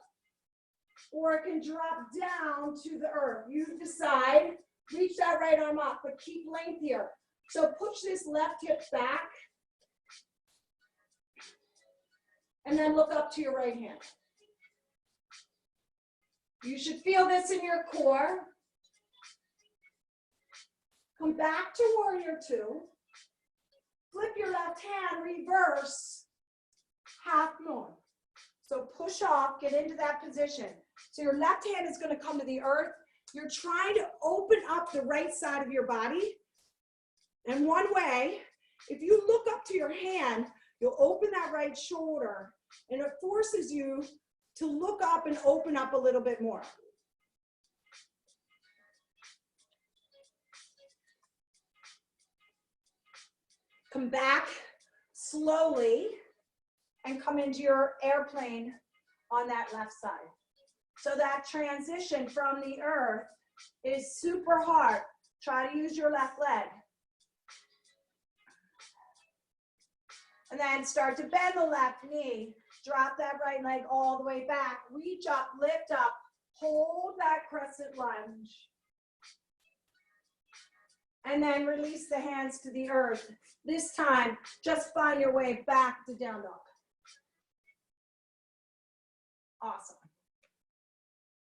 Speaker 1: Or it can drop down to the earth. You decide. Reach that right arm up, but keep length here. So push this left hip back. And then look up to your right hand. You should feel this in your core. Come back to warrior two. Flip your left hand, reverse, half moon. So push off, get into that position. So your left hand is going to come to the earth. You're trying to open up the right side of your body. And one way, if you look up to your hand, you'll open that right shoulder, and it forces you to look up and open up a little bit more. Come back slowly and come into your airplane on that left side. So that transition from the earth is super hard. Try to use your left leg. And then start to bend the left knee. Drop that right leg all the way back. Reach up, lift up. Hold that crescent lunge. And then release the hands to the earth. This time, just find your way back to down dog. Awesome.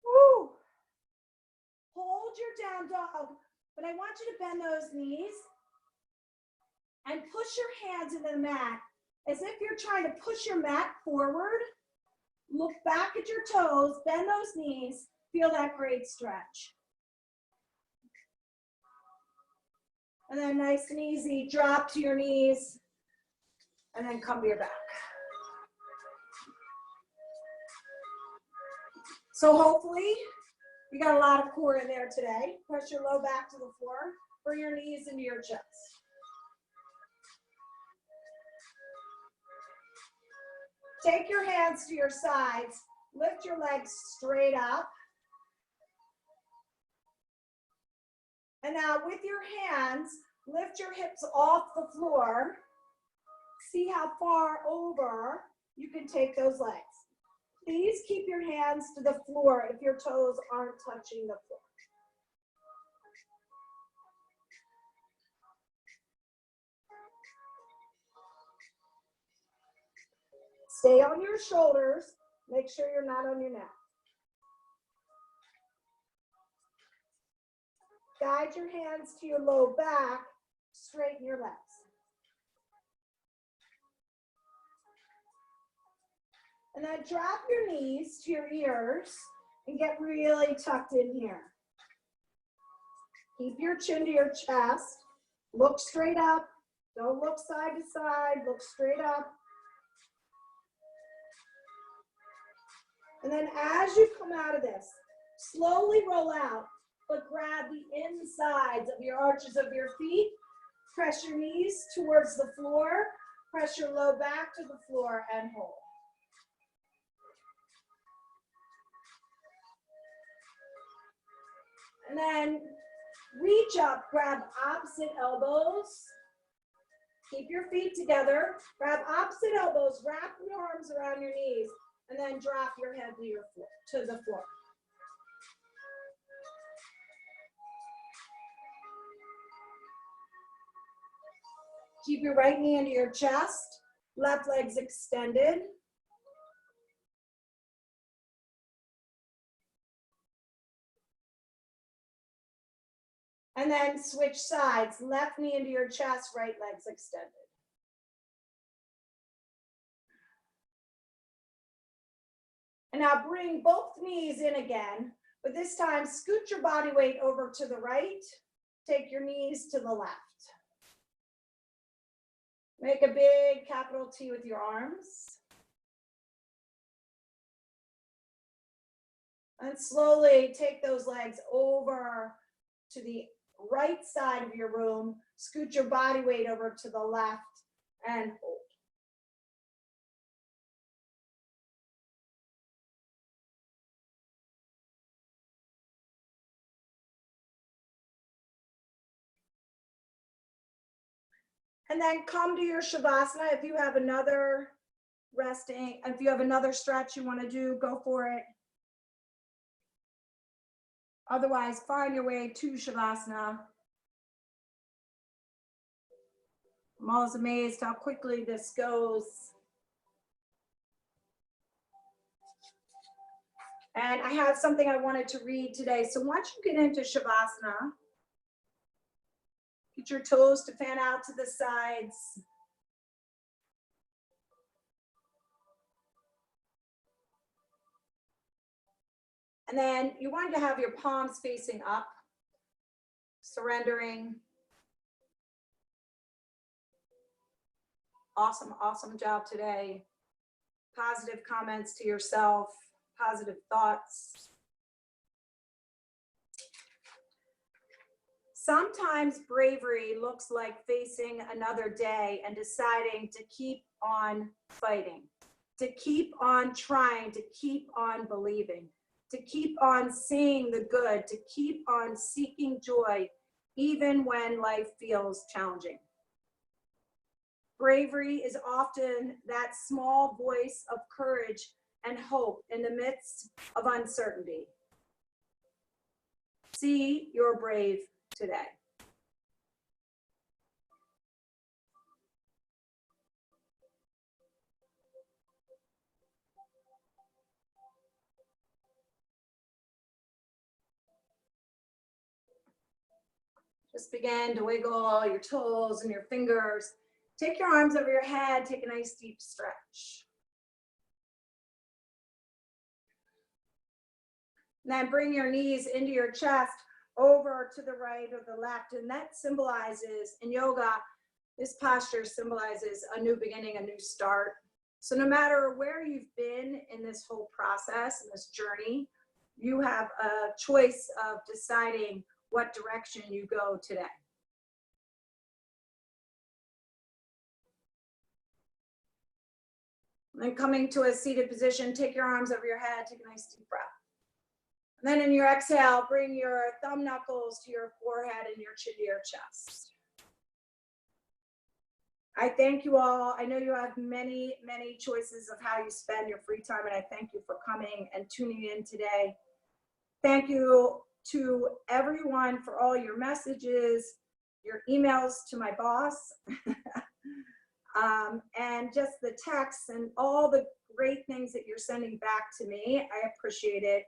Speaker 1: Woo! Hold your down dog, but I want you to bend those knees and push your hands into the mat as if you're trying to push your mat forward. Look back at your toes, bend those knees, feel that great stretch. And then nice and easy, drop to your knees and then come to your back. So hopefully you got a lot of core in there today. Press your low back to the floor. Bring your knees into your chest. Take your hands to your sides. Lift your legs straight up. And now with your hands, lift your hips off the floor. See how far over you can take those legs. Please keep your hands to the floor if your toes aren't touching the floor. Stay on your shoulders. Make sure you're not on your neck. Guide your hands to your low back. Straighten your legs. And then drop your knees to your ears and get really tucked in here. Keep your chin to your chest. Look straight up. Don't look side to side. Look straight up. And then as you come out of this, slowly roll out, but grab the insides of your arches of your feet. Press your knees towards the floor. Press your low back to the floor and hold. And then reach up, grab opposite elbows. Keep your feet together. Grab opposite elbows, wrap your arms around your knees, and then drop your head to your floor, to the floor. Keep your right knee into your chest, left leg's extended. And then switch sides, left knee into your chest, right leg's extended. And now bring both knees in again, but this time scoot your body weight over to the right, take your knees to the left. Make a big capital T with your arms. And slowly take those legs over to the right side of your room, scoot your body weight over to the left and hold. And then come to your Shavasana. If you have another resting, if you have another stretch you want to do, go for it. Otherwise, find your way to Shavasana. I'm always amazed how quickly this goes. And I have something I wanted to read today. So once you get into Shavasana, get your toes to fan out to the sides. And then you want to have your palms facing up, surrendering. Awesome, awesome job today. Positive comments to yourself, positive thoughts. Sometimes bravery looks like facing another day and deciding to keep on fighting, to keep on trying, to keep on believing, to keep on seeing the good, to keep on seeking joy, even when life feels challenging. Bravery is often that small voice of courage and hope in the midst of uncertainty. See you're brave today. Just begin to wiggle your toes and your fingers. Take your arms over your head, take a nice deep stretch. And then bring your knees into your chest. over to the right or the left. And that symbolizes, in yoga, this posture symbolizes a new beginning, a new start. So no matter where you've been in this whole process, in this journey, you have a choice of deciding what direction you go today. And then coming to a seated position, take your arms over your head, take a nice deep breath. And then in your exhale, bring your thumb knuckles to your forehead and your chin to your chest. I thank you all. I know you have many, many choices of how you spend your free time, and I thank you for coming and tuning in today. Thank you to everyone for all your messages, your emails to my boss, and just the texts and all the great things that you're sending back to me. I appreciate it.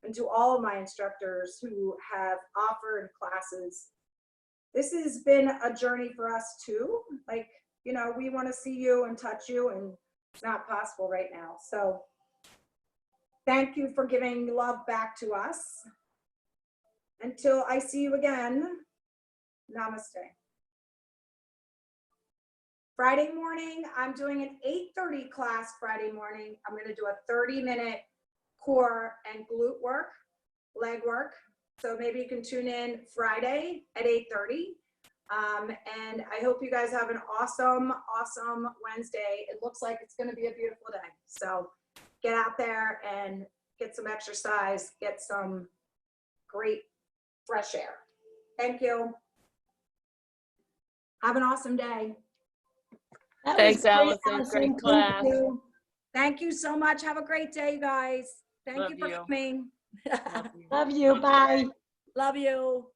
Speaker 1: And to all of my instructors who have offered classes. This has been a journey for us too. Like, you know, we want to see you and touch you, and it's not possible right now. So thank you for giving love back to us. Until I see you again, namaste. Friday morning, I'm doing an 8:30 class Friday morning. I'm going to do a 30-minute core and glute work, leg work. So maybe you can tune in Friday at 8:30. And I hope you guys have an awesome, awesome Wednesday. It looks like it's going to be a beautiful day. So get out there and get some exercise, get some great fresh air. Thank you. Have an awesome day.
Speaker 3: That was
Speaker 2: Thanks,
Speaker 3: great,
Speaker 2: Allison. Great class.
Speaker 1: Thank you. Thank you so much. Have a great day, you guys. Thank
Speaker 2: Love
Speaker 1: you for
Speaker 2: you.
Speaker 1: coming.
Speaker 2: Love you.
Speaker 3: Love you. Bye.
Speaker 1: Love you.